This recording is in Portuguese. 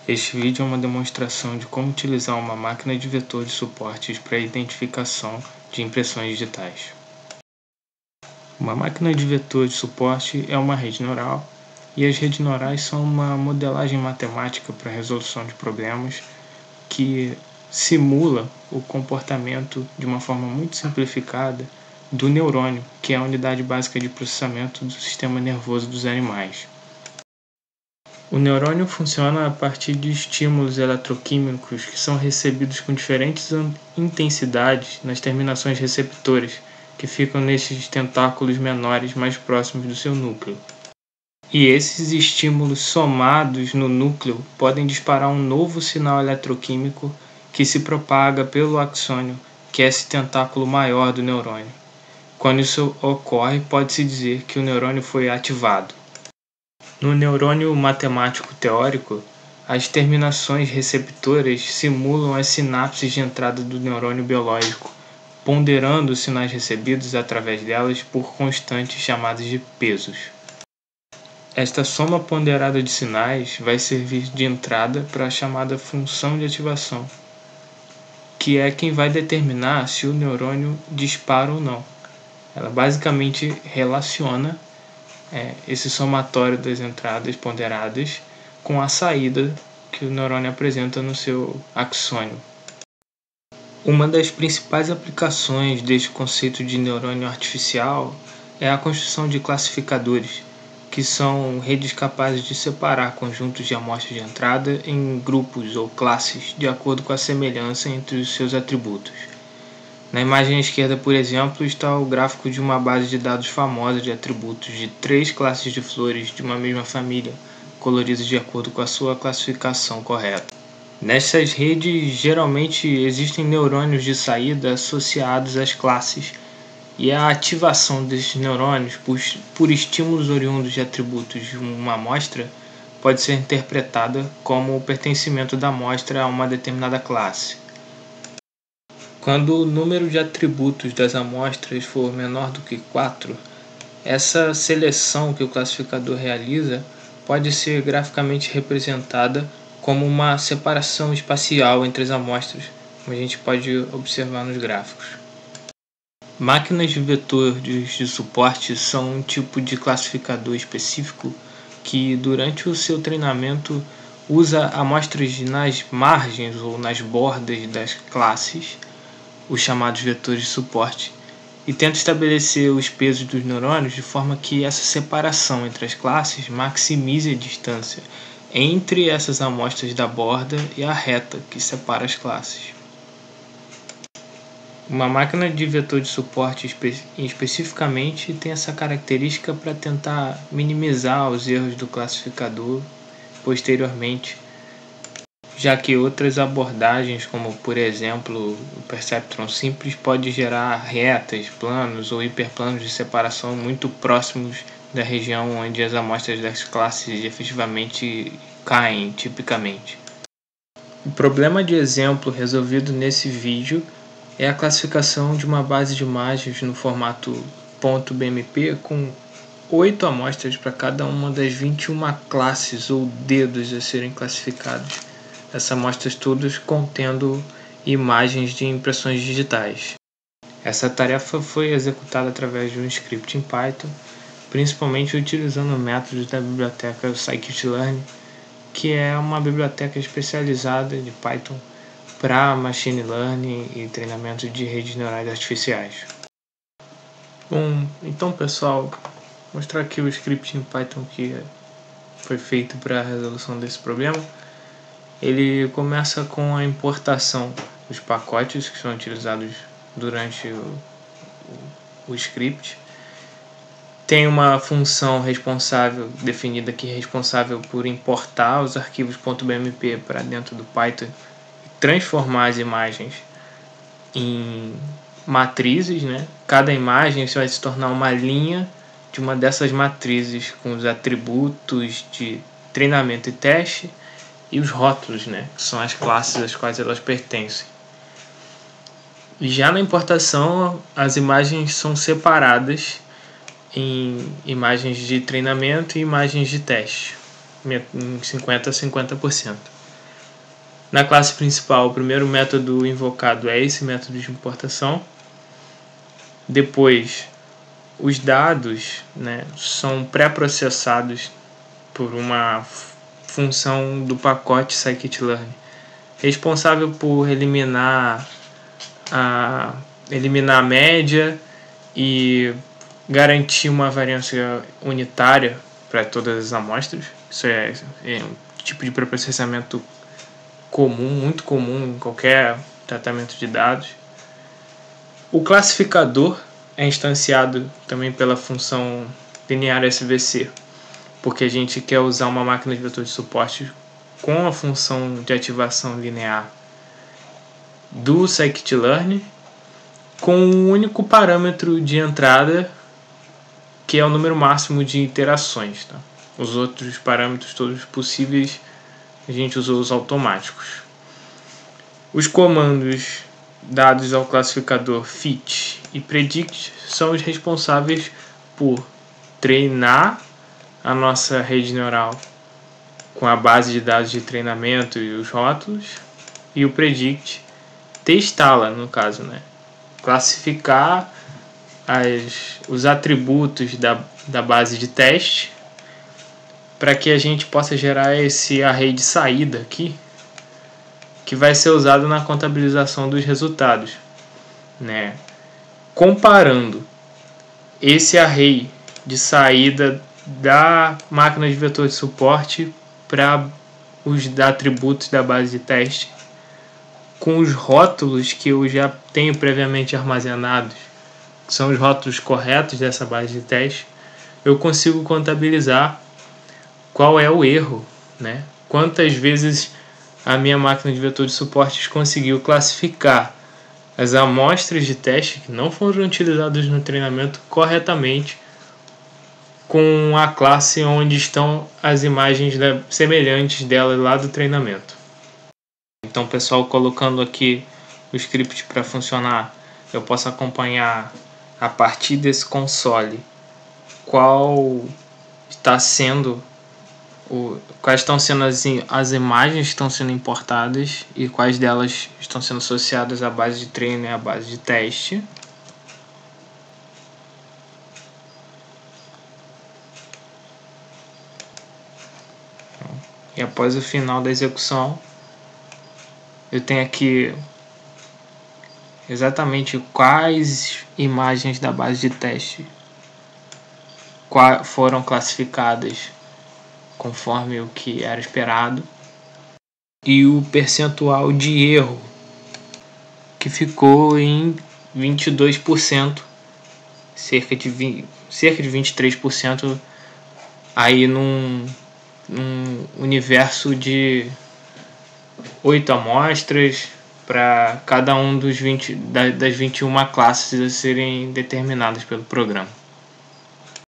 Este vídeo é uma demonstração de como utilizar uma máquina de vetor de suportes para identificação de impressões digitais. Uma máquina de vetor de suporte é uma rede neural, e as redes neurais são uma modelagem matemática para a resolução de problemas que simula o comportamento de uma forma muito simplificada do neurônio, que é a unidade básica de processamento do sistema nervoso dos animais. O neurônio funciona a partir de estímulos eletroquímicos que são recebidos com diferentes intensidades nas terminações receptoras, que ficam nesses tentáculos menores mais próximos do seu núcleo. E esses estímulos somados no núcleo podem disparar um novo sinal eletroquímico que se propaga pelo axônio, que é esse tentáculo maior do neurônio. Quando isso ocorre, pode-se dizer que o neurônio foi ativado. No neurônio matemático teórico, as terminações receptoras simulam as sinapses de entrada do neurônio biológico, ponderando os sinais recebidos através delas por constantes chamadas de pesos. Esta soma ponderada de sinais vai servir de entrada para a chamada função de ativação, que é quem vai determinar se o neurônio dispara ou não. Ela basicamente relaciona esse somatório das entradas ponderadas com a saída que o neurônio apresenta no seu axônio. Uma das principais aplicações deste conceito de neurônio artificial é a construção de classificadores, que são redes capazes de separar conjuntos de amostras de entrada em grupos ou classes de acordo com a semelhança entre os seus atributos. Na imagem à esquerda, por exemplo, está o gráfico de uma base de dados famosa de atributos de 3 classes de flores de uma mesma família, coloridas de acordo com a sua classificação correta. Nessas redes, geralmente existem neurônios de saída associados às classes, e a ativação desses neurônios por estímulos oriundos de atributos de uma amostra pode ser interpretada como o pertencimento da amostra a uma determinada classe. Quando o número de atributos das amostras for menor do que 4, essa seleção que o classificador realiza pode ser graficamente representada como uma separação espacial entre as amostras, como a gente pode observar nos gráficos. Máquinas de vetores de suporte são um tipo de classificador específico que, durante o seu treinamento, usa amostras nas margens ou nas bordas das classes, os chamados vetores de suporte, e tenta estabelecer os pesos dos neurônios de forma que essa separação entre as classes maximize a distância entre essas amostras da borda e a reta que separa as classes. Uma máquina de vetor de suporte especificamente tem essa característica para tentar minimizar os erros do classificador posteriormente, já que outras abordagens, como por exemplo o perceptron simples, pode gerar retas, planos ou hiperplanos de separação muito próximos da região onde as amostras das classes efetivamente caem tipicamente. O problema de exemplo resolvido nesse vídeo é a classificação de uma base de imagens no formato .bmp com 8 amostras para cada uma das 21 classes ou dedos a serem classificados. Essas amostras todas contendo imagens de impressões digitais. Essa tarefa foi executada através de um script em Python, principalmente utilizando métodos da biblioteca scikit-learn, que é uma biblioteca especializada de Python para machine learning e treinamento de redes neurais artificiais. Bom, então pessoal, vou mostrar aqui o script em Python que foi feito para a resolução desse problema. Ele começa com a importação dos pacotes que são utilizados durante o script. Tem uma função responsável definida aqui, responsável por importar os arquivos .bmp para dentro do Python e transformar as imagens em matrizes, né? Cada imagem vai se tornar uma linha de uma dessas matrizes com os atributos de treinamento e teste e os rótulos, né, que são as classes às quais elas pertencem. E já na importação, as imagens são separadas em imagens de treinamento e imagens de teste, em 50% a 50%. Na classe principal, o primeiro método invocado é esse método de importação. Depois, os dados, né, são pré-processados por uma função do pacote scikit-learn, responsável por eliminar a média e garantir uma variância unitária para todas as amostras. Isso é um tipo de pré-processamento comum, muito comum em qualquer tratamento de dados. O classificador é instanciado também pela função linear SVC, porque a gente quer usar uma máquina de vetor de suporte com a função de ativação linear do scikit-learn, com um único parâmetro de entrada, que é o número máximo de iterações. Tá? Os outros parâmetros todos possíveis, a gente usou os automáticos. Os comandos dados ao classificador fit e predict são os responsáveis por treinar a nossa rede neural com a base de dados de treinamento e os rótulos, e o predict testá-la, no caso, né? Classificar os atributos da base de teste para que a gente possa gerar esse array de saída aqui, que vai ser usado na contabilização dos resultados, né? Comparando esse array de saída da máquina de vetor de suporte para os atributos da base de teste com os rótulos que eu já tenho previamente armazenados, que são os rótulos corretos dessa base de teste, eu consigo contabilizar qual é o erro, né? Quantas vezes a minha máquina de vetor de suporte conseguiu classificar as amostras de teste que não foram utilizadas no treinamento corretamente com a classe onde estão as imagens semelhantes dela lá do treinamento. Então, pessoal, colocando aqui o script para funcionar, eu posso acompanhar a partir desse console quais estão sendo as imagens que estão sendo importadas e quais delas estão sendo associadas à base de treino e à base de teste. E após o final da execução, eu tenho aqui exatamente quais imagens da base de teste foram classificadas conforme o que era esperado e o percentual de erro, que ficou em 22%, cerca de 23% aí num universo de 8 amostras para cada um das 21 classes a serem determinadas pelo programa.